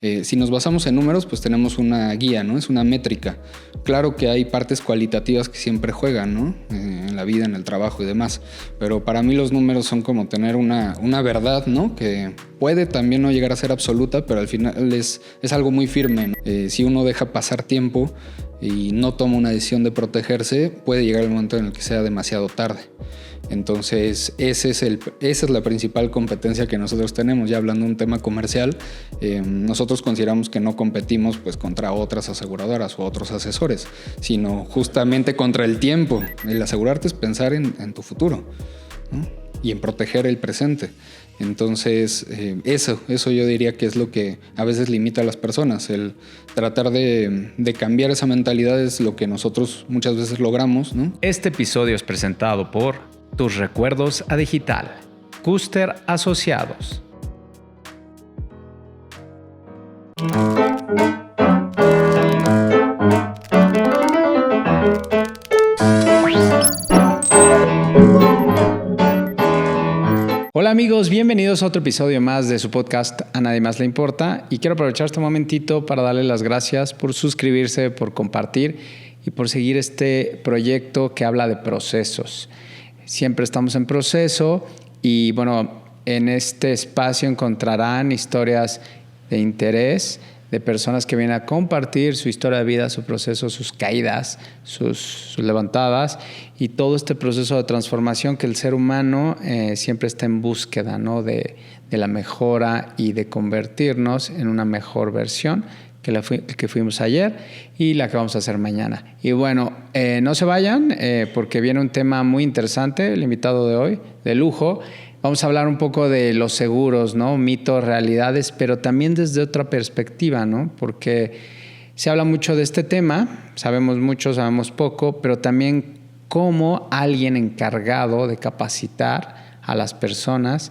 Si nos basamos en números, pues tenemos una guía, ¿no? Es una métrica. Claro que hay partes cualitativas que siempre juegan, ¿no? En la vida, en el trabajo y demás. Pero para mí los números son como tener una verdad, ¿no? Que puede también no llegar a ser absoluta, pero al final es algo muy firme, ¿no? Si uno deja pasar tiempo y no toma una decisión de protegerse, puede llegar el momento en el que sea demasiado tarde. Entonces esa es la principal competencia que nosotros tenemos. Ya hablando de un tema comercial, nosotros consideramos que no competimos pues contra otras aseguradoras o otros asesores, sino justamente contra el tiempo. El asegurarte es pensar en tu futuro, ¿no? Y en proteger el presente. Entonces eso yo diría que es lo que a veces limita a las personas. El tratar de cambiar esa mentalidad es lo que nosotros muchas veces logramos, ¿no? Este episodio es presentado por Tus Recuerdos a Digital, Custer Asociados. Hola amigos, bienvenidos a otro episodio más de su podcast A Nadie Más Le Importa, y quiero aprovechar este momentito para darle las gracias por suscribirse, por compartir y por seguir este proyecto que habla de procesos. Siempre estamos en proceso y bueno, en este espacio encontrarán historias de interés de personas que vienen a compartir su historia de vida, su proceso, sus caídas, sus levantadas y todo este proceso de transformación que el ser humano siempre está en búsqueda, ¿no? de la mejora y de convertirnos en una mejor versión que fuimos ayer y la que vamos a hacer mañana. Y bueno, no se vayan porque viene un tema muy interesante, el invitado de hoy, de lujo. Vamos a hablar un poco de los seguros, ¿no? Mitos, realidades, pero también desde otra perspectiva, ¿no? Porque se habla mucho de este tema, sabemos mucho, sabemos poco, pero también cómo alguien encargado de capacitar a las personas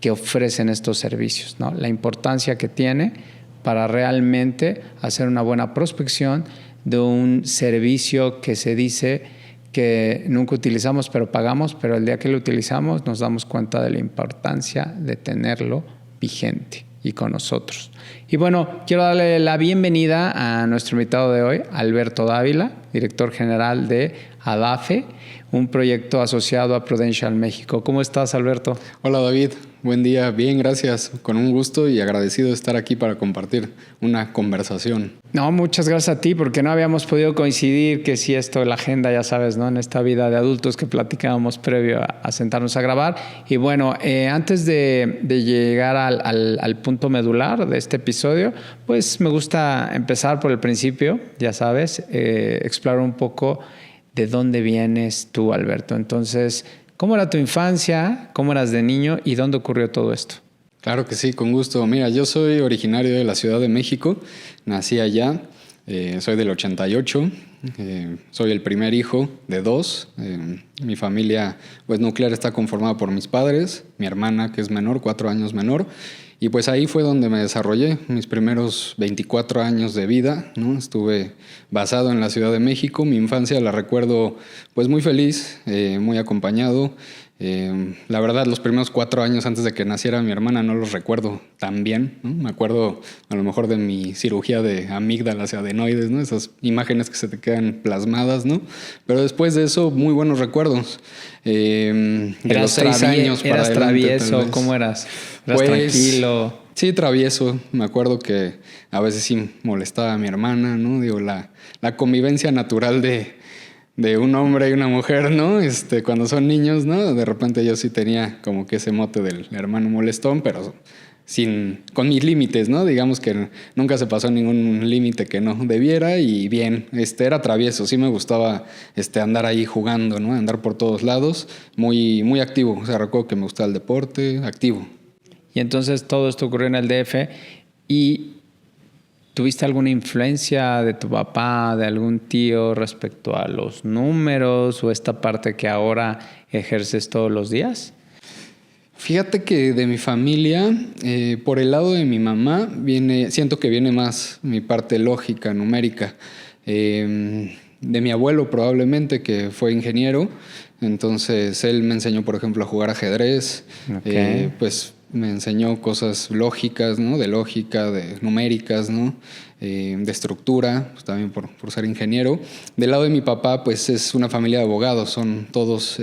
que ofrecen estos servicios, ¿no? La importancia que tiene para realmente hacer una buena prospección de un servicio que se dice que nunca utilizamos pero pagamos, pero el día que lo utilizamos nos damos cuenta de la importancia de tenerlo vigente y con nosotros. Y bueno, quiero darle la bienvenida a nuestro invitado de hoy, Alberto Dávila, director general de ADAFE, un proyecto asociado a Prudential México. ¿Cómo estás, Alberto? Hola David, buen día, bien, gracias, con un gusto y agradecido de estar aquí para compartir una conversación. No, muchas gracias a ti, porque no habíamos podido coincidir, que si esto, la agenda, ya sabes, ¿no? En esta vida de adultos que platicábamos previo a sentarnos a grabar. Y bueno, antes de llegar al punto medular de este episodio, pues me gusta empezar por el principio, ya sabes, explorar un poco de dónde vienes tú, Alberto. Entonces, ¿cómo era tu infancia? ¿Cómo eras de niño? ¿Y dónde ocurrió todo esto? Claro que sí, con gusto. Mira, yo soy originario de la Ciudad de México, nací allá, soy del 88, soy el primer hijo de dos. Mi familia pues, nuclear está conformada por mis padres, mi hermana que es menor, 4 años menor, y pues ahí fue donde me desarrollé mis primeros 24 años de vida, ¿no? Estuve basado en la Ciudad de México. Mi infancia la recuerdo pues muy feliz, muy acompañado. La verdad, los primeros 4 años antes de que naciera mi hermana no los recuerdo tan bien, ¿no? Me acuerdo a lo mejor de mi cirugía de amígdalas y adenoides, ¿no? Esas imágenes que se te quedan plasmadas, ¿no? Pero después de eso, muy buenos recuerdos. De los 6 años para ¿Eras adelante, travieso? ¿Cómo eras? ¿Eras pues, tranquilo? Sí, travieso. Me acuerdo que a veces sí molestaba a mi hermana, ¿no? Digo, la convivencia natural de un hombre y una mujer, ¿no? Cuando son niños, ¿no? De repente yo sí tenía como que ese mote del hermano molestón, pero con mis límites, ¿no? Digamos que nunca se pasó ningún límite que no debiera y bien, era travieso, sí me gustaba andar ahí jugando, ¿no? Andar por todos lados, muy, muy activo. O sea, recuerdo que me gustaba el deporte, activo. Y entonces todo esto ocurrió en el DF. ¿Y tuviste alguna influencia de tu papá, de algún tío respecto a los números o esta parte que ahora ejerces todos los días? Fíjate que de mi familia, por el lado de mi mamá, siento que viene más mi parte lógica, numérica. De mi abuelo probablemente, que fue ingeniero. Entonces él me enseñó, por ejemplo, a jugar ajedrez. Okay. Pues Me enseñó cosas lógicas, ¿no? De lógica, de numéricas, ¿no? De estructura, pues también por ser ingeniero. Del lado de mi papá, pues es una familia de abogados, son todos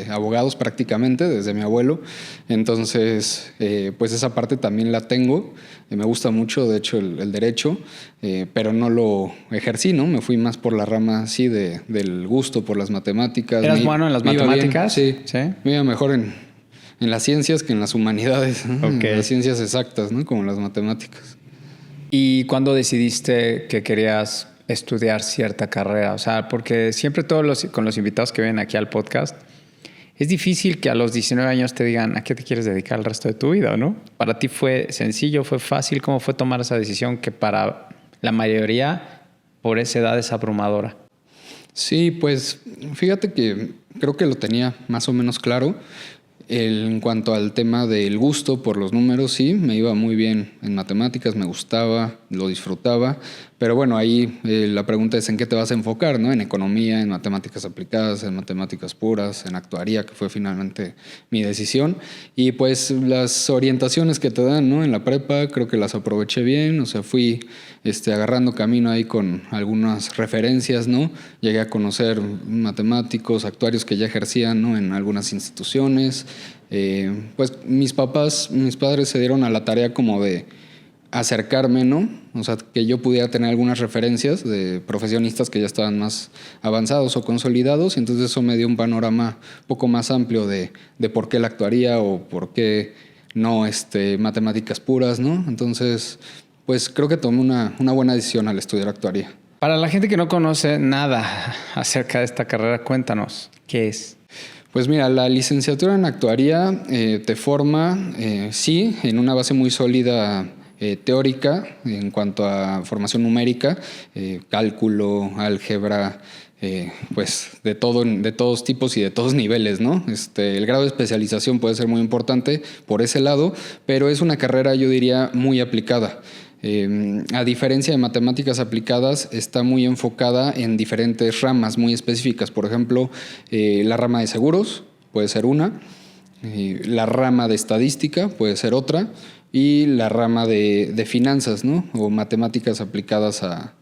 abogados prácticamente, desde mi abuelo. Entonces, pues esa parte también la tengo. Me gusta mucho, de hecho, el derecho, pero no lo ejercí, ¿no? Me fui más por la rama así del gusto por las matemáticas. ¿Eras bueno en las matemáticas? Sí, me iba mejor en las ciencias que en las humanidades, ¿no? Okay. En las ciencias exactas, ¿no? Como las matemáticas. ¿Y cuándo decidiste que querías estudiar cierta carrera? O sea, porque siempre con los invitados que vienen aquí al podcast, es difícil que a los 19 años te digan a qué te quieres dedicar el resto de tu vida, ¿no? ¿Para ti fue sencillo, fue fácil? ¿Cómo fue tomar esa decisión que para la mayoría por esa edad es abrumadora? Sí, pues fíjate que creo que lo tenía más o menos claro. En cuanto al tema del gusto por los números, sí, me iba muy bien en matemáticas, me gustaba, lo disfrutaba, pero bueno, ahí la pregunta es en qué te vas a enfocar, ¿no? En economía, en matemáticas aplicadas, en matemáticas puras, en actuaría, que fue finalmente mi decisión. Y pues las orientaciones que te dan, ¿no? En la prepa creo que las aproveché bien, o sea, fui agarrando camino ahí con algunas referencias, ¿no? Llegué a conocer matemáticos, actuarios que ya ejercían, ¿no? En algunas instituciones. Pues mis padres se dieron a la tarea como de acercarme, ¿no? O sea, que yo pudiera tener algunas referencias de profesionistas que ya estaban más avanzados o consolidados, y entonces eso me dio un panorama un poco más amplio de por qué la actuaría o por qué no matemáticas puras, ¿no? Entonces, pues creo que tomé una buena decisión al estudiar actuaría. Para la gente que no conoce nada acerca de esta carrera, cuéntanos, ¿qué es? Pues mira, la licenciatura en actuaría te forma, sí, en una base muy sólida teórica en cuanto a formación numérica, cálculo, álgebra, pues de todos tipos y de todos niveles, ¿no? El grado de especialización puede ser muy importante por ese lado, pero es una carrera, yo diría, muy aplicada. A diferencia de matemáticas aplicadas, está muy enfocada en diferentes ramas muy específicas. Por ejemplo, la rama de seguros puede ser una, la rama de estadística puede ser otra, y la rama de finanzas, ¿no? O matemáticas aplicadas a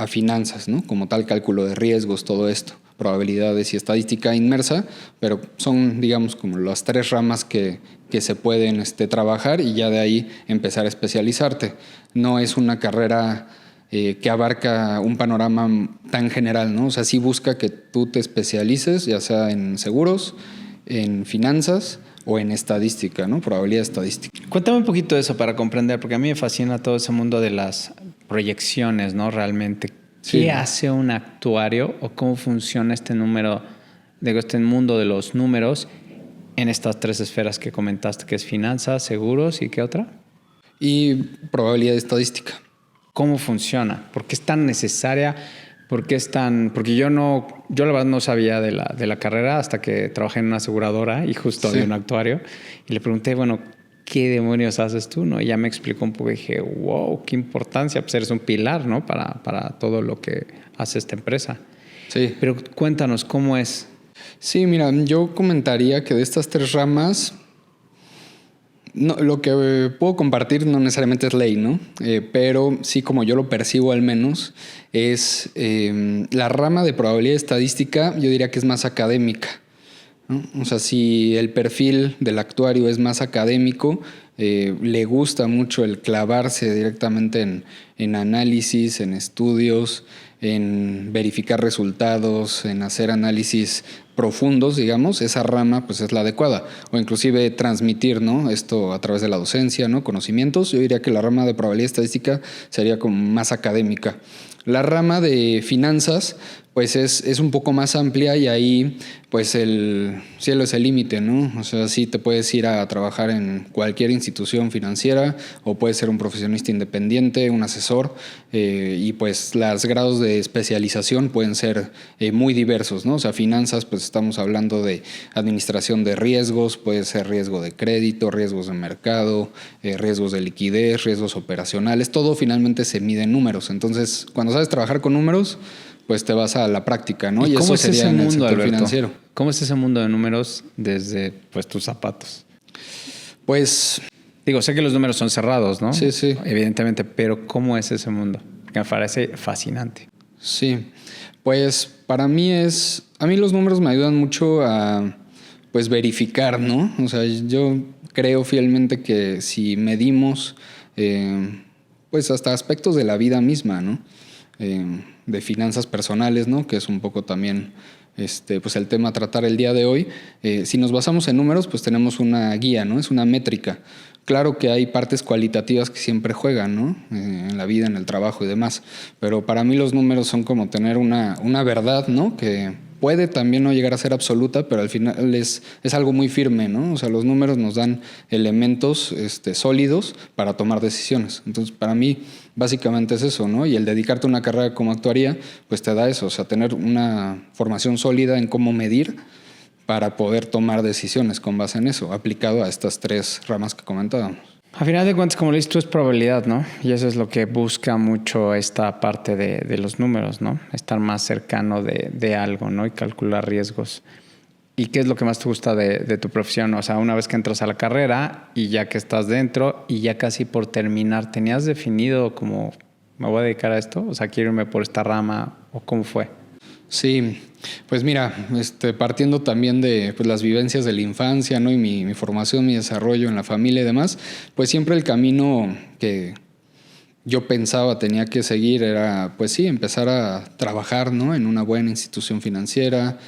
finanzas, ¿no? Como tal, cálculo de riesgos, todo esto, probabilidades y estadística inmersa, pero son, digamos, como las tres ramas que se pueden trabajar, y ya de ahí empezar a especializarte. No es una carrera que abarca un panorama tan general, ¿no? O sea, sí busca que tú te especialices, ya sea en seguros, en finanzas o en estadística, ¿no? Probabilidad estadística. Cuéntame un poquito de eso para comprender, porque a mí me fascina todo ese mundo de las proyecciones, ¿no? Realmente, ¿qué hace un actuario o cómo funciona este mundo de los números en estas tres esferas que comentaste, que es finanzas, seguros y qué otra? Y probabilidad estadística. ¿Cómo funciona? ¿Por qué es tan necesaria? Porque yo la verdad no sabía de la carrera hasta que trabajé en una aseguradora y justo había un actuario y le pregunté, bueno, ¿qué demonios haces tú? ¿No? Y ya me explicó un poco y dije, wow, qué importancia, pues eres un pilar, ¿no? Para todo lo que hace esta empresa. Sí. Pero cuéntanos, ¿cómo es? Sí, mira, yo comentaría que de estas tres ramas, no, lo que puedo compartir no necesariamente es ley, ¿no? Pero sí, como yo lo percibo al menos, es la rama de probabilidad estadística, yo diría que es más académica, ¿no? O sea, si el perfil del actuario es más académico, le gusta mucho el clavarse directamente en análisis, en estudios, en verificar resultados, en hacer análisis profundos, digamos, esa rama pues es la adecuada. O inclusive transmitir, ¿no? Esto a través de la docencia, ¿no? Conocimientos. Yo diría que la rama de probabilidad estadística sería como más académica. La rama de finanzas pues es un poco más amplia, y ahí pues el cielo es el límite, ¿no? O sea, sí te puedes ir a trabajar en cualquier institución financiera, o puedes ser un profesionista independiente, un asesor, y pues los grados de especialización pueden ser muy diversos, ¿no? O sea, finanzas, pues estamos hablando de administración de riesgos, puede ser riesgo de crédito, riesgos de mercado, riesgos de liquidez, riesgos operacionales, todo finalmente se mide en números. Entonces, cuando sabes trabajar con números, pues te vas a la práctica, ¿no? ¿Y cómo es ese mundo, Alberto? Financiero. ¿Cómo es ese mundo de números desde pues tus zapatos? Pues Digo, sé que los números son cerrados, ¿no? sí, sí. Evidentemente, pero ¿cómo es ese mundo? Que me parece fascinante. Sí, pues para mí a mí los números me ayudan mucho a pues verificar, ¿no? O sea, yo creo fielmente que si medimos pues hasta aspectos de la vida misma, ¿no? De finanzas personales, ¿no? Que es un poco también pues el tema a tratar el día de hoy. Si nos basamos en números, pues tenemos una guía, ¿no? Es una métrica. Claro que hay partes cualitativas que siempre juegan, ¿no? En la vida, en el trabajo y demás. Pero para mí los números son como tener una verdad, ¿no? Que puede también no llegar a ser absoluta, pero al final es algo muy firme, ¿no? O sea, los números nos dan elementos sólidos para tomar decisiones. Entonces, para mí, básicamente es eso, ¿no? Y el dedicarte a una carrera como actuaría, pues te da eso, o sea, tener una formación sólida en cómo medir para poder tomar decisiones con base en eso, aplicado a estas tres ramas que comentábamos. A final de cuentas, como le dices tú, es probabilidad, ¿no? Y eso es lo que busca mucho esta parte de los números, ¿no? Estar más cercano de algo, ¿no? Y calcular riesgos. ¿Y qué es lo que más te gusta de tu profesión? O sea, una vez que entras a la carrera y ya que estás dentro y ya casi por terminar, ¿tenías definido como me voy a dedicar a esto? O sea, quiero irme por esta rama, ¿o cómo fue? Sí, pues mira, partiendo también de pues, las vivencias de la infancia, ¿no? Y mi formación, mi desarrollo en la familia y demás, pues siempre el camino que yo pensaba tenía que seguir era, pues sí, empezar a trabajar, ¿no? En una buena institución financiera.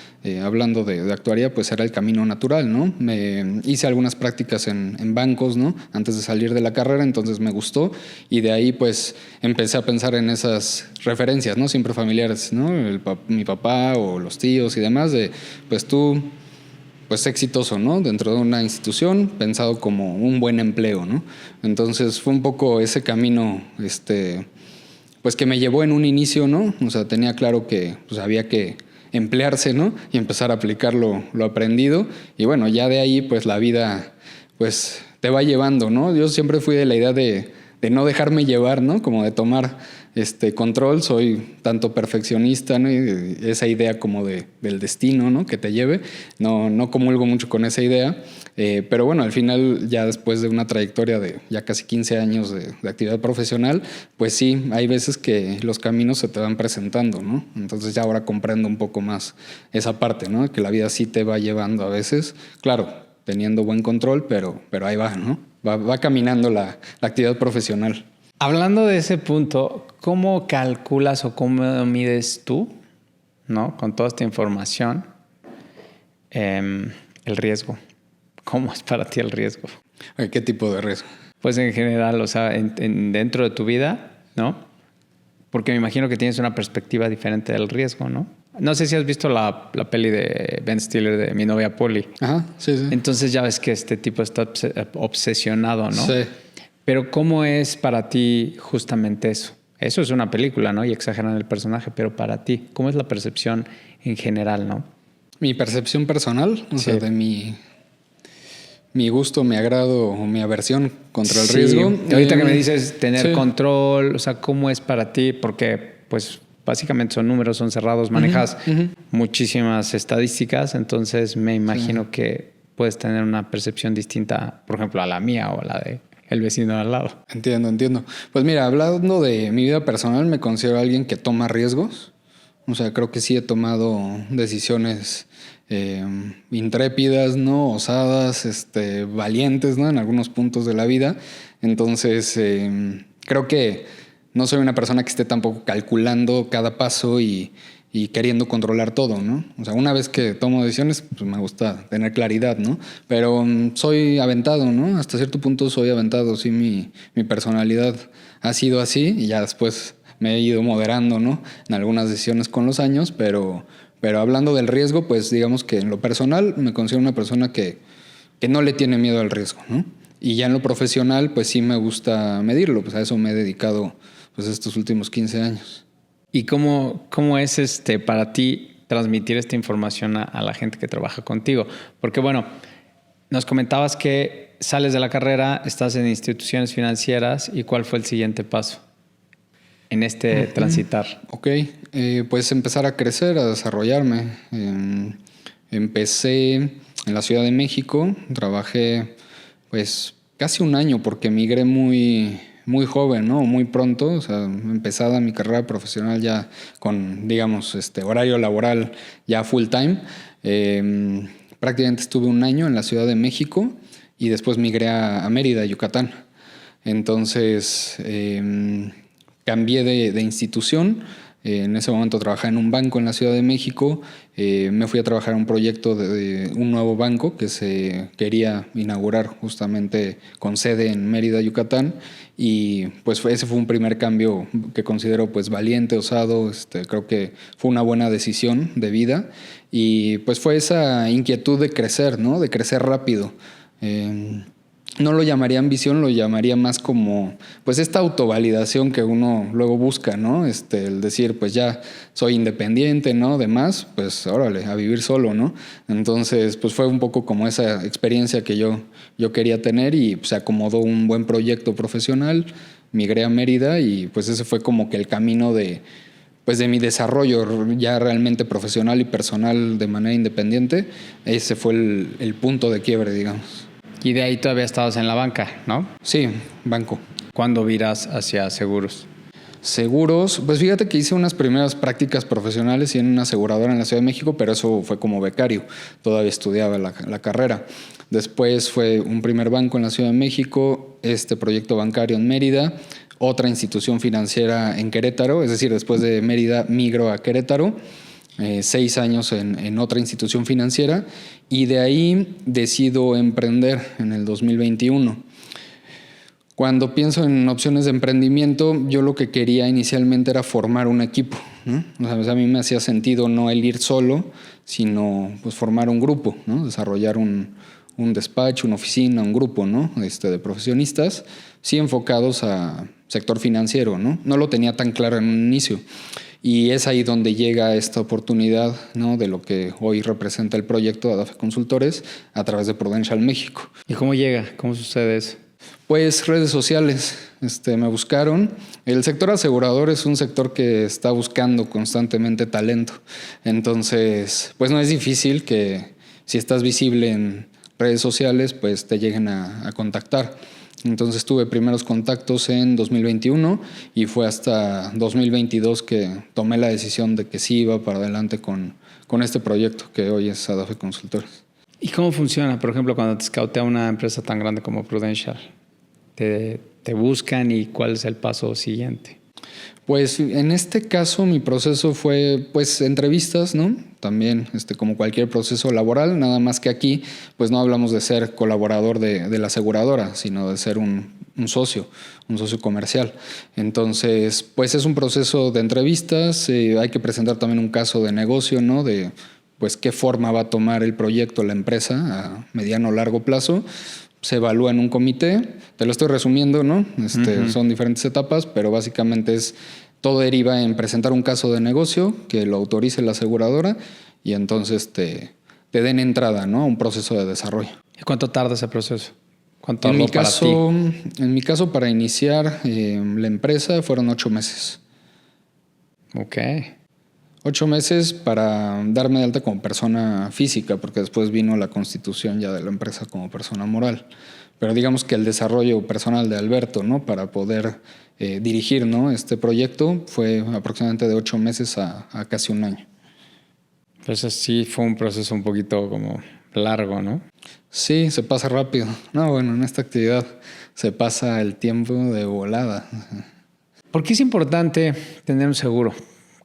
Hablando de actuaría, pues era el camino natural, ¿no? Me hice algunas prácticas en bancos, ¿no? Antes de salir de la carrera, entonces me gustó y de ahí pues empecé a pensar en esas referencias, ¿no? Siempre familiares, ¿no? Mi papá o los tíos y demás de, pues tú pues exitoso, ¿no? Dentro de una institución, pensado como un buen empleo, ¿no? Entonces fue un poco ese camino, pues que me llevó en un inicio, ¿no? O sea, tenía claro que pues, había que emplearse, ¿no? Y empezar a aplicar lo aprendido. Y bueno, ya de ahí, pues la vida, pues te va llevando, ¿no? Yo siempre fui de la idea de no dejarme llevar, ¿no? Como de tomar control, soy tanto perfeccionista, ¿no? Y esa idea como del destino, ¿no? Que te lleve, no comulgo mucho con esa idea, pero bueno, al final ya después de una trayectoria de ya casi 15 años de actividad profesional, pues sí, hay veces que los caminos se te van presentando, ¿no? Entonces ya ahora comprendo un poco más esa parte, ¿no? Que la vida sí te va llevando a veces, claro, teniendo buen control, pero ahí va, ¿no? Va caminando la actividad profesional. Hablando de ese punto, ¿cómo calculas o cómo mides tú, ¿no? Con toda esta información, el riesgo? ¿Cómo es para ti el riesgo? ¿Qué tipo de riesgo? Pues en general, o sea, dentro de tu vida, ¿no? Porque me imagino que tienes una perspectiva diferente del riesgo, ¿no? No sé si has visto la peli de Ben Stiller de Mi novia Polly. Ajá, sí, sí. Entonces ya ves que este tipo está obsesionado, ¿no? Sí. Pero ¿cómo es para ti justamente eso? Eso es una película, ¿no? Y exageran el personaje, pero para ti, ¿cómo es la percepción en general, no? Mi percepción personal, o sea, de mi gusto, mi agrado o mi aversión contra el riesgo. Ahorita que me dices tener control, o sea, ¿cómo es para ti? Porque, pues, básicamente son números, son cerrados, manejas muchísimas estadísticas, entonces me imagino que puedes tener una percepción distinta, por ejemplo, a la mía o a la de el vecino de al lado. Entiendo. Pues mira, hablando de mi vida personal, me considero alguien que toma riesgos. O sea, creo que sí he tomado decisiones intrépidas, ¿no? Osadas, valientes, ¿no? En algunos puntos de la vida. Entonces, creo que no soy una persona que esté tampoco calculando cada paso y queriendo controlar todo, ¿no? O sea, una vez que tomo decisiones, pues me gusta tener claridad, ¿no? Pero soy aventado, ¿no? Hasta cierto punto soy aventado, sí, mi personalidad ha sido así y ya después me he ido moderando, ¿no? En algunas decisiones con los años, pero hablando del riesgo, pues digamos que en lo personal me considero una persona que no le tiene miedo al riesgo, ¿no? Y ya en lo profesional, pues sí me gusta medirlo, pues a eso me he dedicado pues estos últimos 15 años. ¿Y cómo es para ti transmitir esta información a la gente que trabaja contigo? Porque bueno, nos comentabas que sales de la carrera, estás en instituciones financieras y ¿cuál fue el siguiente paso en transitar? Ok, pues empezar a crecer, a desarrollarme. Empecé en la Ciudad de México, trabajé pues casi un año, porque migré muy joven, ¿no? Muy pronto, o sea, empezada mi carrera profesional ya con, digamos, horario laboral ya full time. Prácticamente estuve un año en la Ciudad de México y después migré a Mérida, Yucatán. Entonces, cambié de institución. En ese momento trabajaba en un banco en la Ciudad de México. Me fui a trabajar en un proyecto de un nuevo banco que se quería inaugurar justamente con sede en Mérida, Yucatán. Y pues ese fue un primer cambio que considero pues valiente, osado. Creo que fue una buena decisión de vida. Y pues fue esa inquietud de crecer, ¿no? De crecer rápido. No lo llamaría ambición, lo llamaría más como pues esta autovalidación que uno luego busca, ¿no? El decir, pues ya soy independiente, ¿no? Demás, pues órale, a vivir solo, ¿no? Entonces, pues fue un poco como esa experiencia que yo quería tener y pues, se acomodó un buen proyecto profesional, migré a Mérida y pues ese fue como que el camino de mi desarrollo ya realmente profesional y personal de manera independiente. Ese fue el punto de quiebre, digamos. Y de ahí todavía estabas en la banca, ¿no? Sí, banco. ¿Cuándo viras hacia seguros? Seguros, pues fíjate que hice unas primeras prácticas profesionales y en una aseguradora en la Ciudad de México, pero eso fue como becario, todavía estudiaba la carrera. Después fue un primer banco en la Ciudad de México, este proyecto bancario en Mérida, otra institución financiera en Querétaro, es decir, después de Mérida migro a Querétaro. 6 años en otra institución financiera y de ahí decido emprender en el 2021. Cuando pienso en opciones de emprendimiento, yo lo que quería inicialmente era formar un equipo, ¿no? O sea, a mí me hacía sentido no el ir solo, sino pues formar un grupo, ¿no? Desarrollar un despacho, una oficina, un grupo, ¿no? De profesionistas, sí enfocados a sector financiero, ¿no? No lo tenía tan claro en un inicio. Y es ahí donde llega esta oportunidad, ¿no? De lo que hoy representa el proyecto de Adafe Consultores a través de Prudential México. ¿Y cómo llega? ¿Cómo sucede eso? Pues redes sociales, me buscaron. El sector asegurador es un sector que está buscando constantemente talento. Entonces, pues no es difícil que si estás visible en redes sociales, pues te lleguen a contactar. Entonces tuve primeros contactos en 2021 y fue hasta 2022 que tomé la decisión de que sí iba para adelante con este proyecto que hoy es Adafe Consultores. ¿Y cómo funciona, por ejemplo, cuando te scoutea una empresa tan grande como Prudential? ¿Te buscan y cuál es el paso siguiente? Pues en este caso mi proceso fue pues entrevistas, ¿no? También como cualquier proceso laboral, nada más que aquí pues no hablamos de ser colaborador de la aseguradora, sino de ser un socio comercial. Entonces pues es un proceso de entrevistas, hay que presentar también un caso de negocio, ¿no? De pues qué forma va a tomar el proyecto la empresa a mediano o largo plazo. Se evalúa en un comité, te lo estoy resumiendo, ¿no? Son diferentes etapas, pero básicamente todo deriva en presentar un caso de negocio que lo autorice la aseguradora y entonces te den entrada, ¿no? A un proceso de desarrollo. ¿Y cuánto tarda ese proceso? ¿Cuánto En tardó para ti? En mi caso, para iniciar la empresa fueron 8 meses. Ok. 8 meses para darme de alta como persona física, porque después vino la constitución ya de la empresa como persona moral. Pero digamos que el desarrollo personal de Alberto, ¿no? Para poder dirigir, ¿no? Este proyecto fue aproximadamente de 8 meses a casi un año. Entonces sí fue un proceso un poquito como largo, ¿no? Sí, se pasa rápido. No, bueno, en esta actividad se pasa el tiempo de volada. ¿Por qué es importante tener un seguro?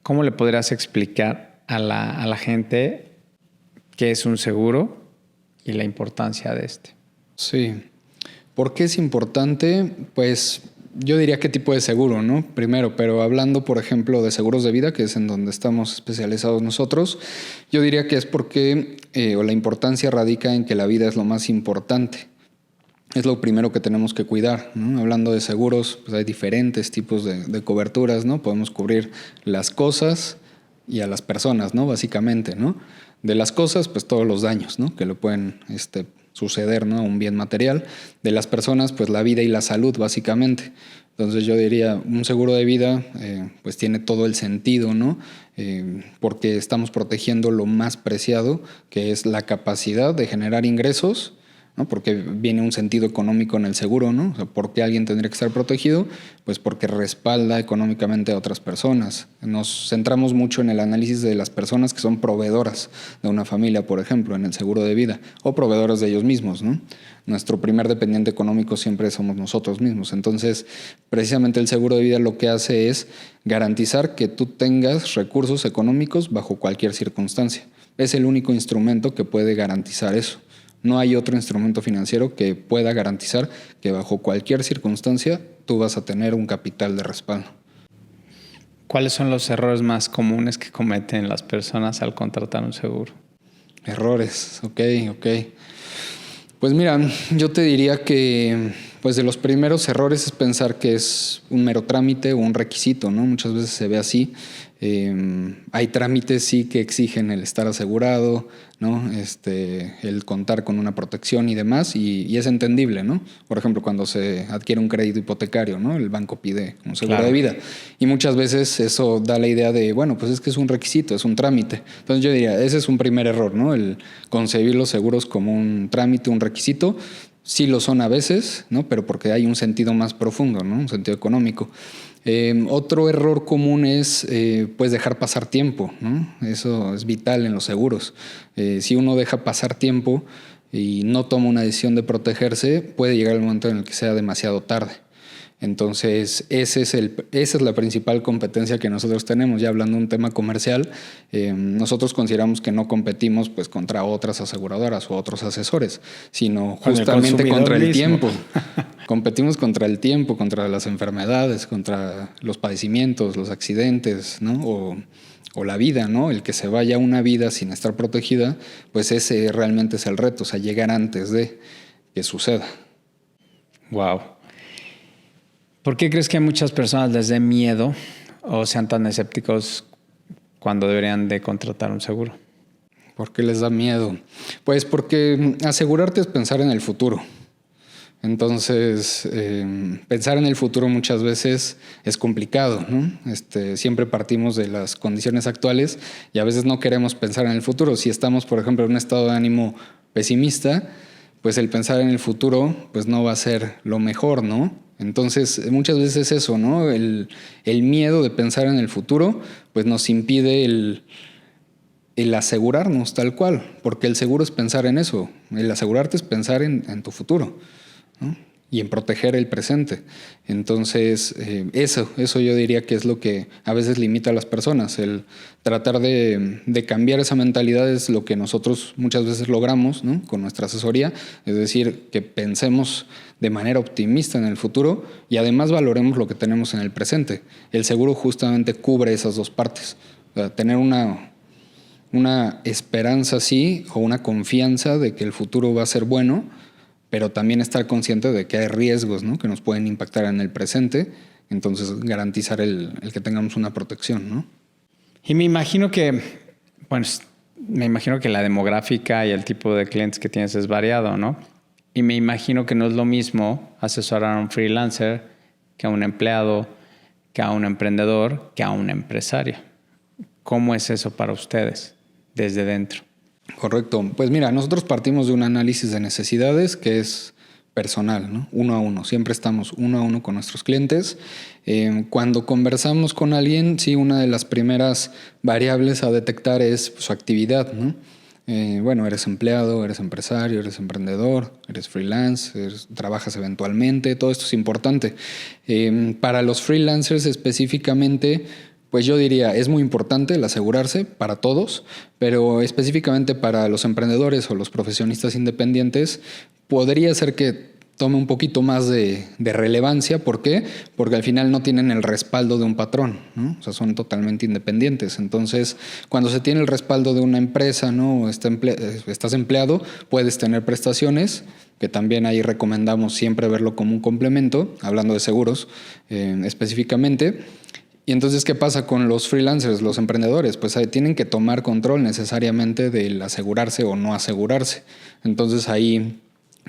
¿Cómo le podrías explicar a la gente qué es un seguro y la importancia de este? Sí. ¿Por qué es importante? Pues yo diría qué tipo de seguro, ¿no? Primero, pero hablando, por ejemplo, de seguros de vida, que es en donde estamos especializados nosotros, yo diría que es porque la importancia radica en que la vida es lo más importante. Es lo primero que tenemos que cuidar, ¿no? Hablando de seguros, pues hay diferentes tipos de coberturas, ¿no? Podemos cubrir las cosas y a las personas, ¿no? Básicamente, ¿no? De las cosas, pues todos los daños, ¿no? Que le pueden suceder, ¿no? A un bien material. De las personas, pues la vida y la salud, básicamente. Entonces yo diría, un seguro de vida, pues tiene todo el sentido, ¿no? Porque estamos protegiendo lo más preciado, que es la capacidad de generar ingresos ¿no? Porque viene un sentido económico en el seguro, ¿no? O sea, ¿por qué alguien tendría que estar protegido? Pues porque respalda económicamente a otras personas. Nos centramos mucho en el análisis de las personas que son proveedoras de una familia, por ejemplo, en el seguro de vida, o proveedores de ellos mismos, ¿no? Nuestro primer dependiente económico siempre somos nosotros mismos. Entonces, precisamente el seguro de vida lo que hace es garantizar que tú tengas recursos económicos bajo cualquier circunstancia. Es el único instrumento que puede garantizar eso. No hay otro instrumento financiero que pueda garantizar que bajo cualquier circunstancia tú vas a tener un capital de respaldo. ¿Cuáles son los errores más comunes que cometen las personas al contratar un seguro? Errores, ok. Pues mira, yo te diría que pues de los primeros errores es pensar que es un mero trámite o un requisito, ¿no? Muchas veces se ve así. Hay trámites sí que exigen el estar asegurado, ¿no? El contar con una protección y demás, y es entendible, ¿no? Por ejemplo, cuando se adquiere un crédito hipotecario, ¿no? El banco pide un seguro de vida. Y muchas veces eso da la idea de, bueno, pues es que es un requisito, es un trámite. Entonces yo diría, ese es un primer error, ¿no? El concebir los seguros como un trámite, un requisito. Sí lo son a veces, ¿no? Pero porque hay un sentido más profundo, ¿no? Un sentido económico. Otro error común es pues dejar pasar tiempo, ¿no? Eso es vital en los seguros. Si uno deja pasar tiempo y no toma una decisión de protegerse, puede llegar el momento en el que sea demasiado tarde. Entonces, esa es la principal competencia que nosotros tenemos. Ya hablando de un tema comercial, nosotros consideramos que no competimos pues, contra otras aseguradoras o otros asesores, sino justamente contra el tiempo. Competimos contra el tiempo, contra las enfermedades, contra los padecimientos, los accidentes, ¿no? O la vida, ¿no? El que se vaya una vida sin estar protegida, pues ese realmente es el reto, o sea, llegar antes de que suceda. Wow. ¿Por qué crees que a muchas personas les dé miedo o sean tan escépticos cuando deberían de contratar un seguro? ¿Por qué les da miedo? Pues porque asegurarte es pensar en el futuro. Entonces, pensar en el futuro muchas veces es complicado, ¿no? Siempre partimos de las condiciones actuales y a veces no queremos pensar en el futuro. Si estamos, por ejemplo, en un estado de ánimo pesimista, pues el pensar en el futuro pues no va a ser lo mejor, ¿no? Entonces, muchas veces es eso, ¿no? El miedo de pensar en el futuro pues nos impide el asegurarnos tal cual, porque el seguro es pensar en eso. El asegurarte es pensar en tu futuro, ¿no? Y en proteger el presente. Entonces, eso yo diría que es lo que a veces limita a las personas. El tratar de cambiar esa mentalidad es lo que nosotros muchas veces logramos, ¿no? Con nuestra asesoría, es decir, que pensemos de manera optimista en el futuro y además valoremos lo que tenemos en el presente. El seguro justamente cubre esas dos partes. O sea, tener una esperanza sí o una confianza de que el futuro va a ser bueno, pero también estar consciente de que hay riesgos, ¿no? Que nos pueden impactar en el presente, entonces garantizar el que tengamos una protección, ¿no? Y me imagino que la demográfica y el tipo de clientes que tienes es variado, ¿no? Y me imagino que no es lo mismo asesorar a un freelancer que a un empleado, que a un emprendedor, que a un empresario. ¿Cómo es eso para ustedes desde dentro? Correcto. Pues mira, nosotros partimos de un análisis de necesidades que es personal, ¿no? Uno a uno. Siempre estamos uno a uno con nuestros clientes. Cuando conversamos con alguien, sí, una de las primeras variables a detectar es su actividad, ¿no? Eres empleado, eres empresario, eres emprendedor, eres freelance, trabajas eventualmente, todo esto es importante. Para los freelancers específicamente, pues yo diría, es muy importante el asegurarse para todos, pero específicamente para los emprendedores o los profesionistas independientes, podría ser que tome un poquito más de relevancia. ¿Por qué? Porque al final no tienen el respaldo de un patrón, ¿no? O sea, son totalmente independientes. Entonces, cuando se tiene el respaldo de una empresa, ¿no? Estás empleado, puedes tener prestaciones, que también ahí recomendamos siempre verlo como un complemento, hablando de seguros específicamente. Y entonces, ¿qué pasa con los freelancers, los emprendedores? Pues tienen que tomar control necesariamente del asegurarse o no asegurarse. Entonces ahí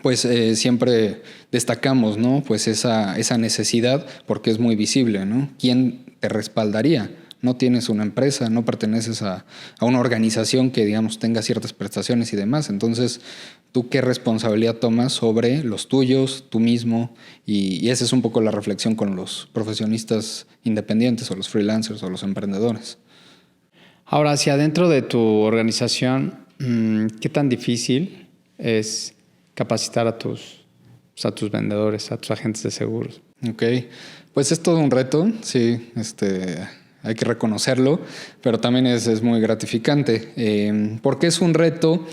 pues siempre destacamos, ¿no? Pues esa necesidad porque es muy visible, ¿no? ¿Quién te respaldaría? No tienes una empresa, no perteneces a una organización que, digamos, tenga ciertas prestaciones y demás. Entonces, tú qué responsabilidad tomas sobre los tuyos, tú mismo, y esa es un poco la reflexión con los profesionistas independientes o los freelancers o los emprendedores. Ahora, hacia dentro de tu organización, ¿qué tan difícil es capacitar a tus vendedores, a tus agentes de seguros? Ok, pues es todo un reto, sí, hay que reconocerlo, pero también es muy gratificante. ¿Por qué es un reto?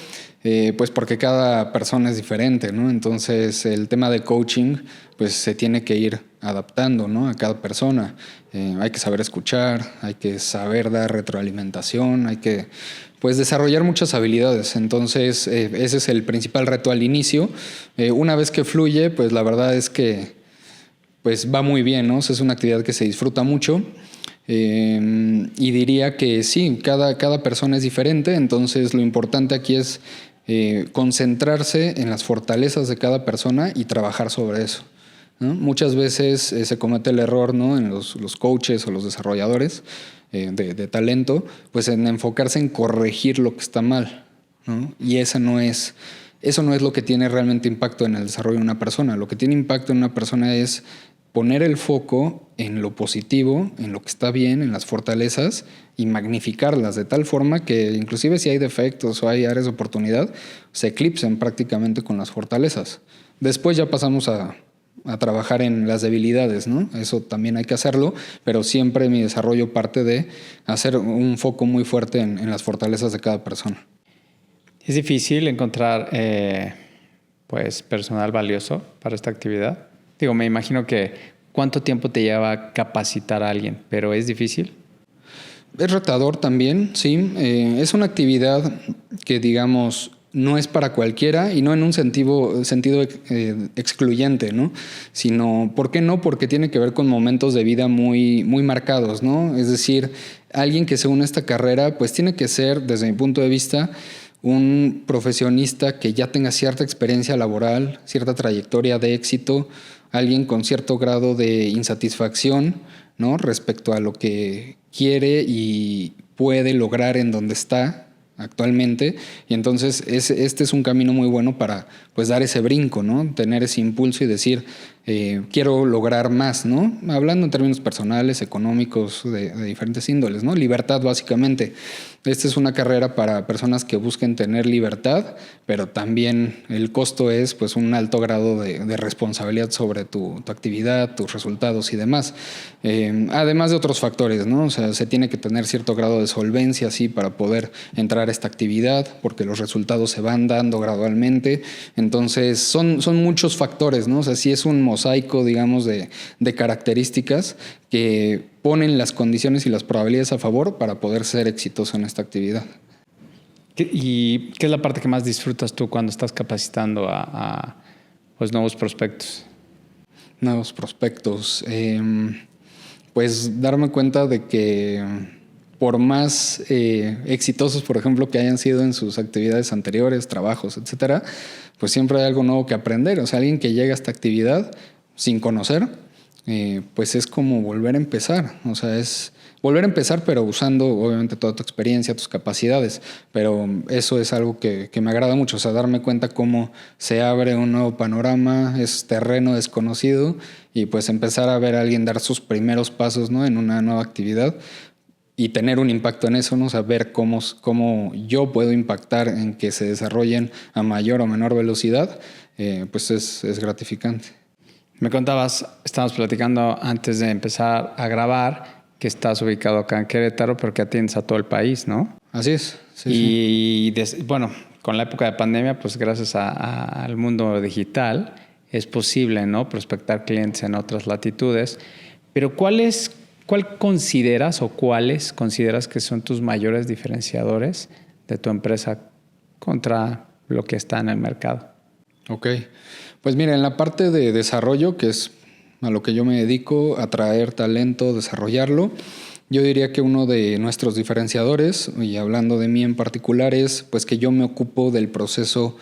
Pues porque cada persona es diferente, ¿no? Entonces el tema de coaching pues se tiene que ir adaptando, ¿no? A cada persona. Hay que saber escuchar, hay que saber dar retroalimentación, hay que pues desarrollar muchas habilidades. Entonces ese es el principal reto al inicio. Una vez que fluye, pues la verdad es que pues va muy bien, ¿no? O sea, es una actividad que se disfruta mucho. Y diría que sí, cada persona es diferente, entonces lo importante aquí es concentrarse en las fortalezas de cada persona y trabajar sobre eso, ¿no? Muchas veces se comete el error, ¿no? En los coaches o los desarrolladores de talento, pues en enfocarse en corregir lo que está mal, ¿no? Y eso no es lo que tiene realmente impacto en el desarrollo de una persona. Lo que tiene impacto en una persona es poner el foco en lo positivo, en lo que está bien, en las fortalezas y magnificarlas de tal forma que inclusive si hay defectos o hay áreas de oportunidad, se eclipsen prácticamente con las fortalezas. Después ya pasamos a trabajar en las debilidades, ¿no? Eso también hay que hacerlo, pero siempre mi desarrollo parte de hacer un foco muy fuerte en las fortalezas de cada persona. ¿Es difícil encontrar pues personal valioso para esta actividad? Digo, me imagino que ¿cuánto tiempo te lleva capacitar a alguien? ¿Pero es difícil? Es retador también, sí. Es una actividad que, digamos, no es para cualquiera y no en un sentido excluyente, ¿no? Sino, ¿por qué no? Porque tiene que ver con momentos de vida muy, muy marcados, ¿no? Es decir, alguien que se une a esta carrera, pues tiene que ser, desde mi punto de vista, un profesionista que ya tenga cierta experiencia laboral, cierta trayectoria de éxito, alguien con cierto grado de insatisfacción, ¿no? Respecto a lo que quiere y puede lograr en donde está actualmente, y entonces este es un camino muy bueno para pues dar ese brinco, ¿no? Tener ese impulso y decir quiero lograr más, ¿no? Hablando en términos personales, económicos, de diferentes índoles, ¿no? Libertad, básicamente. Esta es una carrera para personas que busquen tener libertad, pero también el costo es pues un alto grado de responsabilidad sobre tu actividad, tus resultados y demás. Además de otros factores, ¿no? O sea, se tiene que tener cierto grado de solvencia, sí, para poder entrar a esta actividad, porque los resultados se van dando gradualmente. Entonces, son muchos factores, ¿no? O sea, sí es un mosaico, digamos, de características que ponen las condiciones y las probabilidades a favor para poder ser exitoso en esta actividad. ¿Y qué es la parte que más disfrutas tú cuando estás capacitando a pues, nuevos prospectos? Nuevos prospectos. Pues darme cuenta de que por más exitosos, por ejemplo, que hayan sido en sus actividades anteriores, trabajos, etcétera, pues siempre hay algo nuevo que aprender. O sea, alguien que llega a esta actividad sin conocer, pues es como volver a empezar. O sea, es volver a empezar, pero usando obviamente toda tu experiencia, tus capacidades. Pero eso es algo que me agrada mucho. O sea, darme cuenta cómo se abre un nuevo panorama, es terreno desconocido, y pues empezar a ver a alguien dar sus primeros pasos, ¿no? En una nueva actividad y tener un impacto en eso, ¿no? O sea, ver cómo yo puedo impactar en que se desarrollen a mayor o menor velocidad, pues es gratificante. Me contabas, estábamos platicando antes de empezar a grabar, que estás ubicado acá en Querétaro, pero que atiendes a todo el país, ¿no? Así es. Sí, y bueno, con la época de pandemia, pues gracias al mundo digital, es posible, ¿no? Prospectar clientes en otras latitudes. Pero ¿cuáles consideras que son tus mayores diferenciadores de tu empresa contra lo que está en el mercado? Ok. Pues mira, en la parte de desarrollo, que es a lo que yo me dedico, atraer talento, desarrollarlo, yo diría que uno de nuestros diferenciadores, y hablando de mí en particular, es pues que yo me ocupo del proceso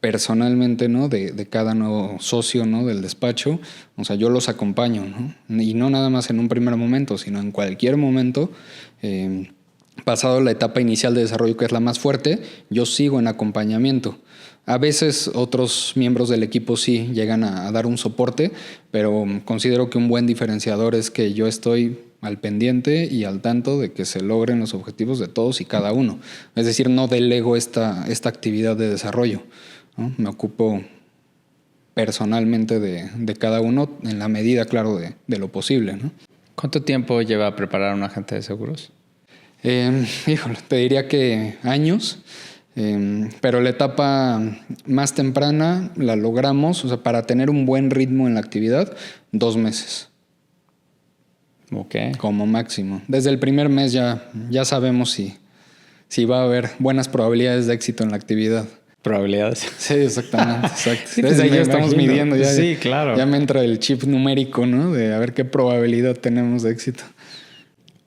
personalmente, ¿no? De cada nuevo socio, ¿no? Del despacho. O sea, yo los acompaño, ¿no? Y no nada más en un primer momento, sino en cualquier momento. Pasado la etapa inicial de desarrollo, que es la más fuerte, yo sigo en acompañamiento. A veces otros miembros del equipo sí llegan a dar un soporte, pero considero que un buen diferenciador es que yo estoy al pendiente y al tanto de que se logren los objetivos de todos y cada uno. Es decir, no delego esta actividad de desarrollo, ¿no? Me ocupo personalmente de cada uno en la medida, claro, de lo posible, ¿no? ¿Cuánto tiempo lleva a preparar un agente de seguros? Híjole, te diría que años. Pero la etapa más temprana la logramos, o sea, para tener un buen ritmo en la actividad, 2 meses. Ok. Como máximo. Desde el primer mes ya sabemos si va a haber buenas probabilidades de éxito en la actividad. ¿Probabilidades? Sí, exactamente. Exacto. Sí, Desde pues ahí ya estamos midiendo. Ya, sí, claro. Ya me entra el chip numérico, ¿no? De a ver qué probabilidad tenemos de éxito.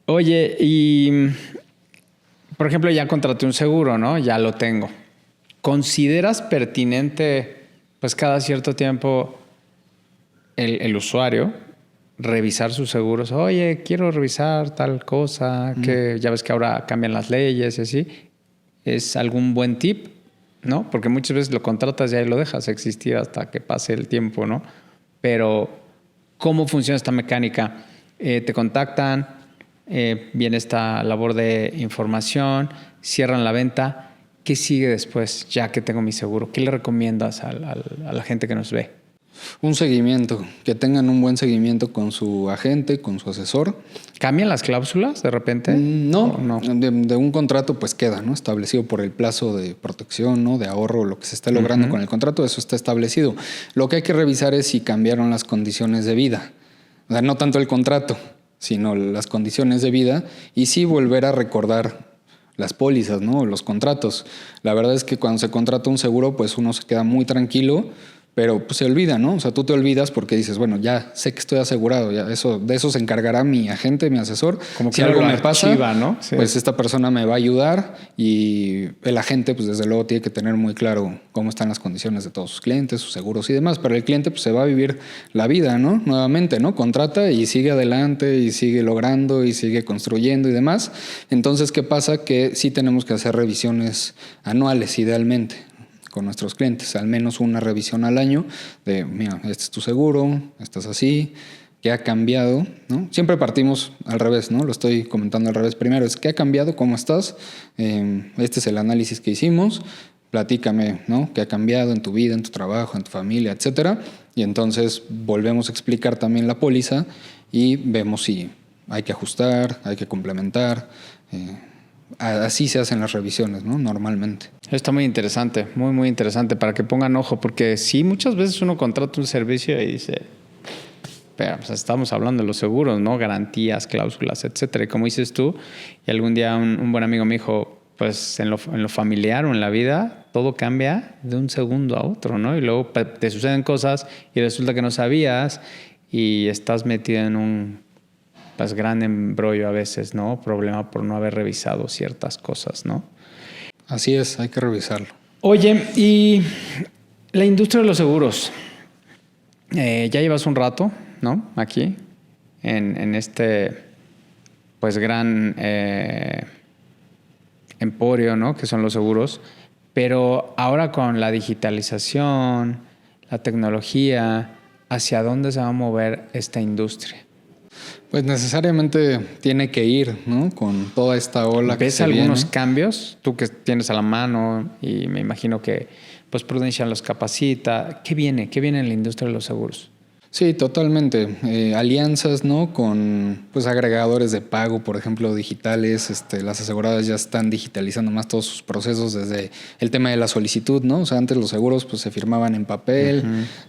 Oye, y por ejemplo, ya contraté un seguro, ¿no? Ya lo tengo. ¿Consideras pertinente, pues cada cierto tiempo, el usuario revisar sus seguros? Oye, quiero revisar tal cosa, que ya ves que ahora cambian las leyes y así. ¿Es algún buen tip? ¿No? Porque muchas veces lo contratas y ahí lo dejas existir hasta que pase el tiempo, ¿no? Pero, ¿cómo funciona esta mecánica? Te contactan, viene esta labor de información, cierran la venta. ¿Qué sigue después, ya que tengo mi seguro? ¿Qué le recomiendas a la gente que nos ve? Un seguimiento, que tengan un buen seguimiento con su agente, con su asesor. ¿Cambian las cláusulas de repente? No, no? De un contrato pues queda, ¿no? Establecido por el plazo de protección, ¿no? De ahorro, lo que se está logrando con el contrato, eso está establecido. Lo que hay que revisar es si cambiaron las condiciones de vida. O sea, no tanto el contrato, sino las condiciones de vida, y sí volver a recordar las pólizas, ¿no? Los contratos. La verdad es que cuando se contrata un seguro, pues uno se queda muy tranquilo, pero pues se olvida, ¿no? O sea, tú te olvidas porque dices, bueno, ya sé que estoy asegurado, ya de eso se encargará mi agente, mi asesor. Como que si algo me pasa, ¿no? Sí. Pues esta persona me va a ayudar, y el agente, pues desde luego tiene que tener muy claro cómo están las condiciones de todos sus clientes, sus seguros y demás. Pero el cliente pues se va a vivir la vida, ¿no? Nuevamente, ¿no? Contrata y sigue adelante y sigue logrando y sigue construyendo y demás. Entonces, ¿qué pasa? Que sí tenemos que hacer revisiones anuales, idealmente, con nuestros clientes, al menos una revisión al año de, mira, este es tu seguro, estás así, ¿qué ha cambiado? ¿No? Siempre partimos al revés, ¿no? Lo estoy comentando al revés. Primero es, ¿qué ha cambiado? ¿Cómo estás? Este es el análisis que hicimos, platícame, ¿no? ¿Qué ha cambiado en tu vida, en tu trabajo, en tu familia, etcétera? Y entonces volvemos a explicar también la póliza y vemos si hay que ajustar, hay que complementar. Así se hacen las revisiones, ¿no? Normalmente. Está muy interesante, muy, muy interesante, para que pongan ojo, porque sí, muchas veces uno contrata un servicio y dice, pero pues estamos hablando de los seguros, ¿no? Garantías, cláusulas, etcétera. Y como dices tú, y algún día un buen amigo me dijo, pues en lo familiar o en la vida, todo cambia de un segundo a otro, ¿no? Y luego te suceden cosas y resulta que no sabías y estás metido en un pues gran embrollo a veces, ¿no? Problema por no haber revisado ciertas cosas, ¿no? Así es, hay que revisarlo. Oye, y la industria de los seguros, ya llevas un rato, ¿no? Aquí, en este, pues gran emporio, ¿no? Que son los seguros. Pero ahora con la digitalización, la tecnología, ¿hacia dónde se va a mover esta industria? Pues necesariamente tiene que ir, ¿no? Con toda esta ola que se viene. ¿Ves algunos cambios? Tú que tienes a la mano y me imagino que pues Prudential los capacita. ¿Qué viene? ¿Qué viene en la industria de los seguros? Sí, totalmente. Alianzas, ¿no? Con pues agregadores de pago, por ejemplo, digitales. Las aseguradoras ya están digitalizando más todos sus procesos, desde el tema de la solicitud, ¿no? O sea, antes los seguros pues se firmaban en papel,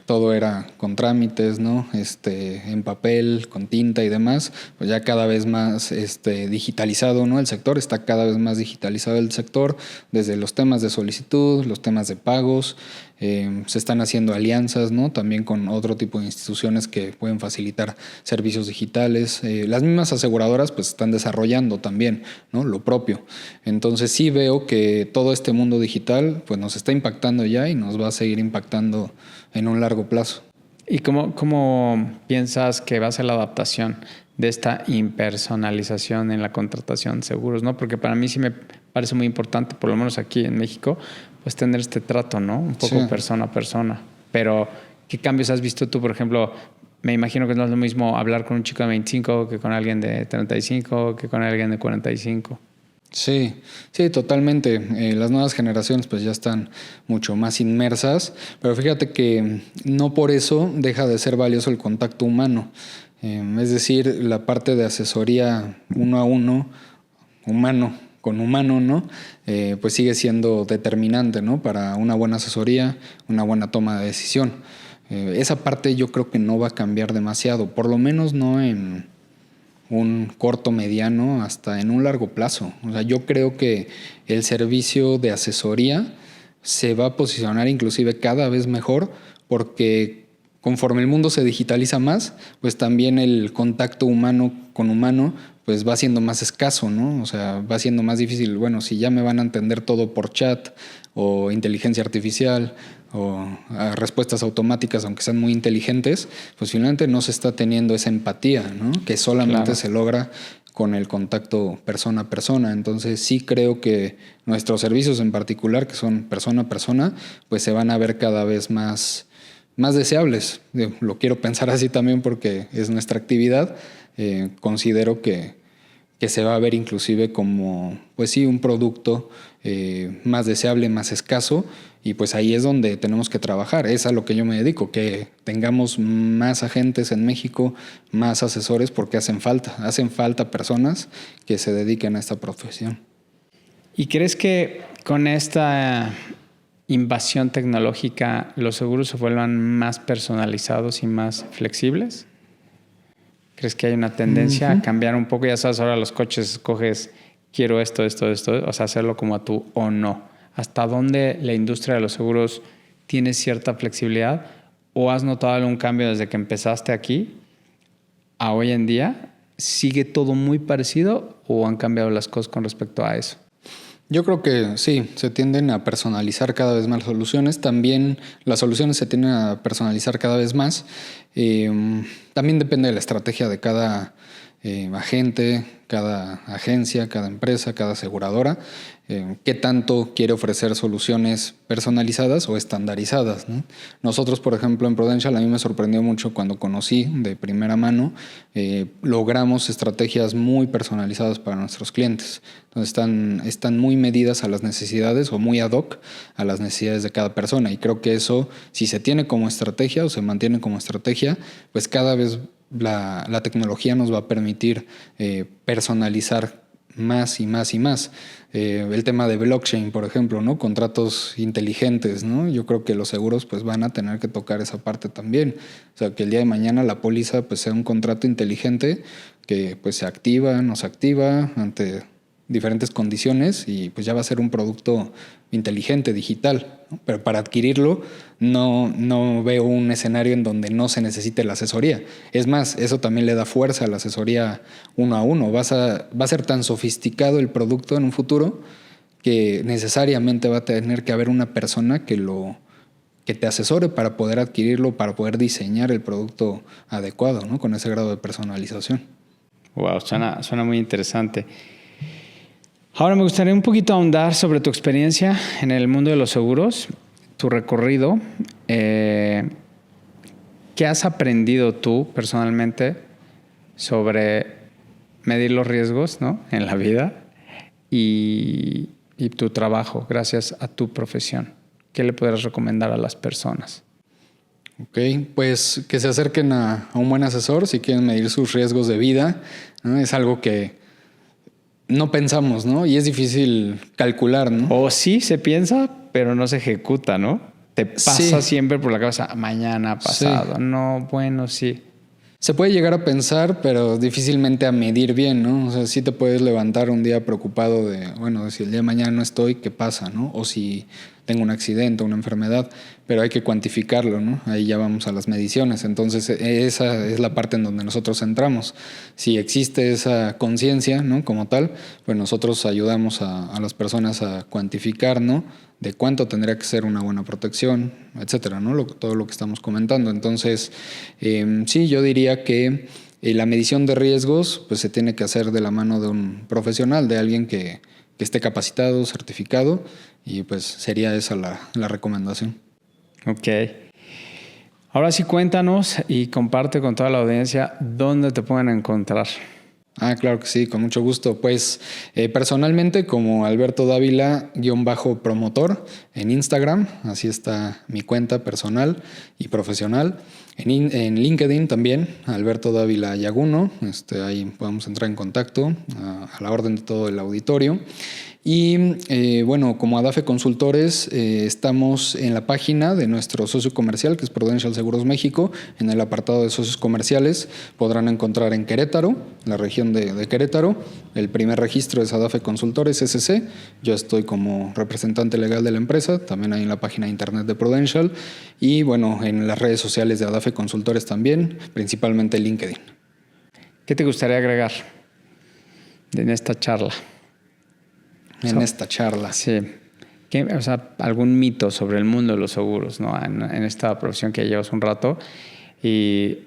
todo era con trámites, ¿no? En papel, con tinta y demás. Pues ya cada vez más digitalizado, ¿no? El sector está cada vez más digitalizado el sector, desde los temas de solicitud, los temas de pagos. Se están haciendo alianzas, ¿no? También con otro tipo de instituciones que pueden facilitar servicios digitales. Las mismas aseguradoras pues están desarrollando también, ¿no? Lo propio. Entonces sí veo que todo este mundo digital pues nos está impactando ya y nos va a seguir impactando en un largo plazo. ¿Y cómo piensas que va a ser la adaptación de esta impersonalización en la contratación de seguros, ¿no? Porque para mí sí me parece muy importante, por lo menos aquí en México, pues tener este trato, ¿no? Un poco Sí. persona a persona. Pero, ¿qué cambios has visto tú? Por ejemplo, me imagino que no es lo mismo hablar con un chico de 25 que con alguien de 35, que con alguien de 45. Sí, sí, totalmente. Las nuevas generaciones pues ya están mucho más inmersas, pero fíjate que no por eso deja de ser valioso el contacto humano. Es decir, la parte de asesoría uno a uno, humano con humano, ¿no? Pues sigue siendo determinante, ¿no? Para una buena asesoría, una buena toma de decisión. Esa parte yo creo que no va a cambiar demasiado, por lo menos no en un corto, mediano, hasta en un largo plazo. O sea, yo creo que el servicio de asesoría se va a posicionar inclusive cada vez mejor porque conforme el mundo se digitaliza más, pues también el contacto humano con humano pues va siendo más escaso, ¿no? O sea, va siendo más difícil. Bueno, si ya me van a entender todo por chat o inteligencia artificial o respuestas automáticas, aunque sean muy inteligentes, pues finalmente no se está teniendo esa empatía, ¿no? Que solamente Claro. se logra con el contacto persona a persona. Entonces sí creo que nuestros servicios en particular, que son persona a persona, pues se van a ver cada vez más deseables. Lo quiero pensar así también porque es nuestra actividad. Considero que se va a ver inclusive como, pues sí, un producto más deseable, más escaso, y pues ahí es donde tenemos que trabajar. Es a lo que yo me dedico, que tengamos más agentes en México, más asesores, porque hacen falta personas que se dediquen a esta profesión. ¿Y crees que con esta invasión tecnológica los seguros se vuelvan más personalizados y más flexibles? ¿Crees que hay una tendencia a cambiar un poco? Ya sabes, ahora los coches escoges, quiero esto, o sea, hacerlo como a tú o no. ¿Hasta dónde la industria de los seguros tiene cierta flexibilidad? ¿O has notado algún cambio desde que empezaste aquí a hoy en día? ¿Sigue todo muy parecido o han cambiado las cosas con respecto a eso? Yo creo que sí, se tienden a personalizar cada vez más las soluciones. También las soluciones se tienden a personalizar cada vez más. También depende de la estrategia de cada agente, cada agencia, cada empresa, cada aseguradora. Qué tanto quiere ofrecer soluciones personalizadas o estandarizadas, ¿no? Nosotros, por ejemplo, en Prudential, a mí me sorprendió mucho cuando conocí de primera mano, logramos estrategias muy personalizadas para nuestros clientes. Entonces están muy medidas a las necesidades o muy ad hoc a las necesidades de cada persona. Y creo que eso, si se tiene como estrategia o se mantiene como estrategia, pues cada vez la tecnología nos va a permitir personalizar más y más y más. El tema de blockchain, por ejemplo, ¿no? Contratos inteligentes, ¿no? Yo creo que los seguros pues van a tener que tocar esa parte también. O sea, que el día de mañana la póliza pues sea un contrato inteligente que pues se activa, no se activa ante diferentes condiciones y pues ya va a ser un producto inteligente, digital, ¿no? Pero para adquirirlo no veo un escenario en donde no se necesite la asesoría. Es más, eso también le da fuerza a la asesoría uno a uno. Va a ser tan sofisticado el producto en un futuro que necesariamente va a tener que haber una persona que te asesore para poder adquirirlo, para poder diseñar el producto adecuado, ¿no? Con ese grado de personalización. Wow, suena muy interesante. Ahora me gustaría un poquito ahondar sobre tu experiencia en el mundo de los seguros, tu recorrido. ¿Qué has aprendido tú personalmente sobre medir los riesgos, ¿no? En la vida y tu trabajo gracias a tu profesión? ¿Qué le podrías recomendar a las personas? Ok, pues que se acerquen a un buen asesor si quieren medir sus riesgos de vida, ¿no? Es algo que no pensamos, ¿no? Y es difícil calcular, ¿no? O sí se piensa, pero no se ejecuta, ¿no? Te pasa siempre por la cabeza, mañana, pasado. Sí. No, bueno, sí. Se puede llegar a pensar, pero difícilmente a medir bien, ¿no? O sea, sí te puedes levantar un día preocupado de, bueno, si el día de mañana no estoy, ¿qué pasa, no? O si tengo un accidente, una enfermedad, pero hay que cuantificarlo, ¿no? Ahí ya vamos a las mediciones. Entonces, esa es la parte en donde nosotros entramos. Si existe esa conciencia, ¿no? Como tal, pues nosotros ayudamos a las personas a cuantificar, ¿no? De cuánto tendría que ser una buena protección, etcétera, ¿no? Todo lo que estamos comentando. Entonces, sí, yo diría que la medición de riesgos pues se tiene que hacer de la mano de un profesional, de alguien que que esté capacitado, certificado, y pues sería esa la recomendación. Ok. Ahora sí cuéntanos y comparte con toda la audiencia dónde te pueden encontrar. Claro que sí, con mucho gusto. Pues personalmente como Alberto Dávila-promotor en Instagram, así está mi cuenta personal y profesional. En LinkedIn también, Alberto Dávila Yaguno, ahí podemos entrar en contacto a la orden de todo el auditorio. Y bueno, como Adafe Consultores, estamos en la página de nuestro socio comercial, que es Prudential Seguros México. En el apartado de socios comerciales podrán encontrar en Querétaro, la región de Querétaro. El primer registro es Adafe Consultores SC. Yo estoy como representante legal de la empresa, también ahí en la página de internet de Prudential. Y bueno, en las redes sociales de Adafe Consultores también, principalmente LinkedIn. ¿Qué te gustaría agregar en esta charla? Esta charla. Sí. O sea, algún mito sobre el mundo de los seguros, ¿no? En esta profesión que llevas un rato. Y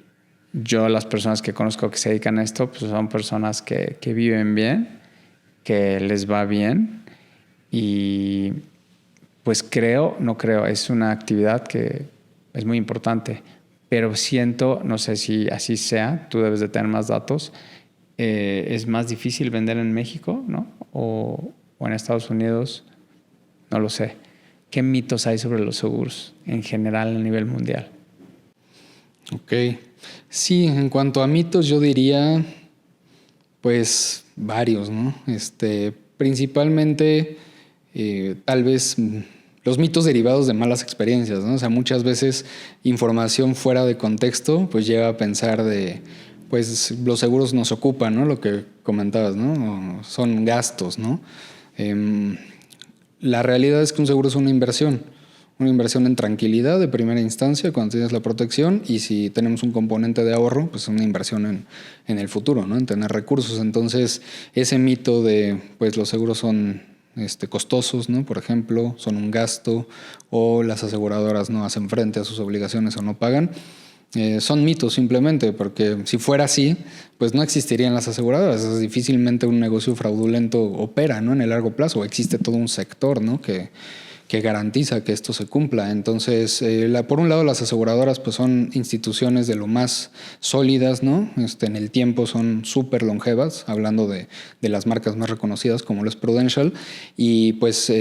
yo, las personas que conozco que se dedican a esto, pues son personas que viven bien, que les va bien. Y pues es una actividad que es muy importante. Pero siento, no sé si así sea, tú debes de tener más datos. Es más difícil vender en México, ¿no? O en Estados Unidos, no lo sé. ¿Qué mitos hay sobre los seguros en general a nivel mundial? Ok. Sí, en cuanto a mitos yo diría, pues varios, ¿no? Principalmente, tal vez los mitos derivados de malas experiencias, ¿no? O sea, muchas veces información fuera de contexto, pues lleva a pensar pues los seguros nos ocupan, ¿no? Lo que comentabas, ¿no? O son gastos, ¿no? La realidad es que un seguro es una inversión en tranquilidad de primera instancia cuando tienes la protección, y si tenemos un componente de ahorro, pues es una inversión en el futuro, ¿no? En tener recursos. Entonces, ese mito de pues los seguros son costosos, ¿no? Por ejemplo, son un gasto, o las aseguradoras no hacen frente a sus obligaciones o no pagan. Son mitos simplemente, porque si fuera así, pues no existirían las aseguradoras. Difícilmente un negocio fraudulento opera, ¿no? En el largo plazo. Existe todo un sector, ¿no? que garantiza que esto se cumpla. Entonces, por un lado, las aseguradoras pues son instituciones de lo más sólidas, ¿no? En el tiempo son súper longevas, hablando de las marcas más reconocidas como lo es Prudential, y pues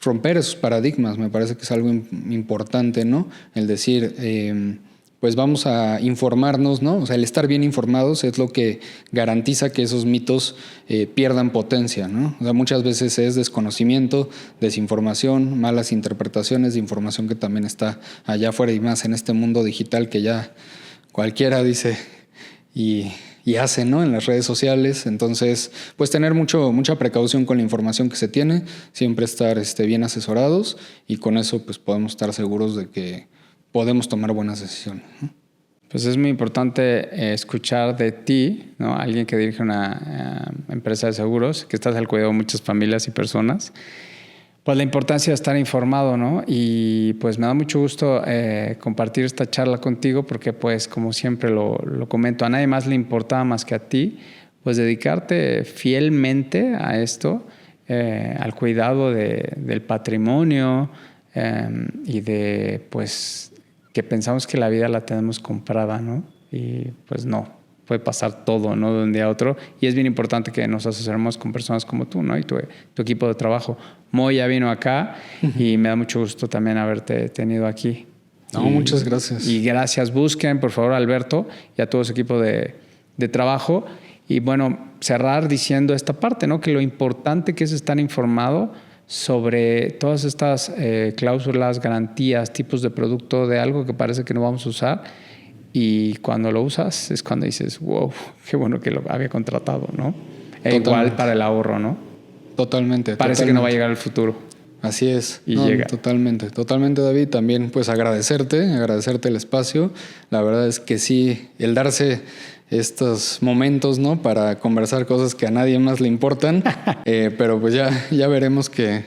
romper esos paradigmas me parece que es algo importante, ¿no? El decir, pues vamos a informarnos, ¿no? O sea, el estar bien informados es lo que garantiza que esos mitos pierdan potencia, ¿no? O sea, muchas veces es desconocimiento, desinformación, malas interpretaciones de información que también está allá afuera, y más en este mundo digital que ya cualquiera dice y hace, ¿no? En las redes sociales. Entonces, pues tener mucha precaución con la información que se tiene, siempre estar bien asesorados, y con eso pues podemos estar seguros de que podemos tomar buenas decisiones, ¿no? Pues es muy importante escuchar de ti, ¿no? Alguien que dirige una empresa de seguros, que estás al cuidado de muchas familias y personas. Pues la importancia de estar informado, ¿no? Y pues me da mucho gusto compartir esta charla contigo, porque pues como siempre lo comento, a nadie más le importaba más que a ti, pues dedicarte fielmente a esto, al cuidado del patrimonio, y de pues que pensamos que la vida la tenemos comprada, ¿no? Y pues no, puede pasar todo, ¿no? De un día a otro. Y es bien importante que nos asesoremos con personas como tú, ¿no? Y tu equipo de trabajo. Mo ya vino acá y me da mucho gusto también haberte tenido aquí. No, muchas gracias. Y gracias. Busquen, por favor, a Alberto y a todo su equipo de trabajo. Y bueno, cerrar diciendo esta parte, ¿no? Que lo importante que es estar informado sobre todas estas cláusulas, garantías, tipos de producto de algo que parece que no vamos a usar, y cuando lo usas es cuando dices, wow, qué bueno que lo había contratado, ¿no? Igual para el ahorro, ¿no? Totalmente. Parece que no va a llegar el futuro. Así es. Y llega. Totalmente, David. También pues agradecerte el espacio. La verdad es que sí, el darse estos momentos, ¿no? Para conversar cosas que a nadie más le importan, pero pues ya veremos que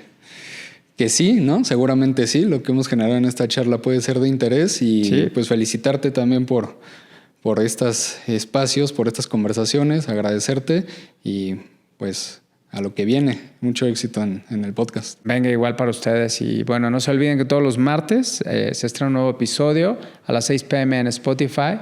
sí, ¿no? Seguramente sí, lo que hemos generado en esta charla puede ser de interés, y sí, pues felicitarte también por estos espacios, por estas conversaciones, agradecerte, y pues a lo que viene. Mucho éxito en el podcast. Venga, igual para ustedes. Y bueno, no se olviden que todos los martes se estrena un nuevo episodio a las 6 p.m. en Spotify,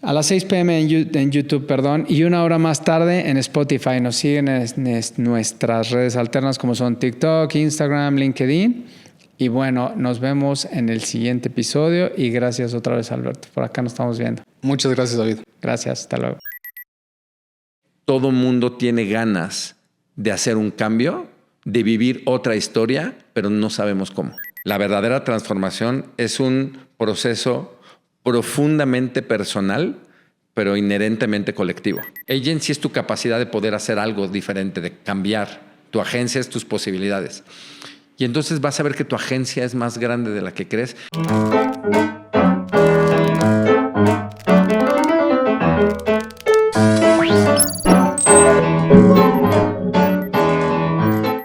a las 6 p.m. en YouTube, perdón, y 1 hora más tarde en Spotify. Nos siguen en nuestras redes alternas como son TikTok, Instagram, LinkedIn. Y bueno, nos vemos en el siguiente episodio y gracias otra vez, Alberto. Por acá nos estamos viendo. Muchas gracias, David. Gracias, hasta luego. Todo mundo tiene ganas de hacer un cambio, de vivir otra historia, pero no sabemos cómo. La verdadera transformación es un proceso profundamente personal, pero inherentemente colectivo. Agency es tu capacidad de poder hacer algo diferente, de cambiar. Tu agencia es tus posibilidades. Y entonces vas a ver que tu agencia es más grande de la que crees.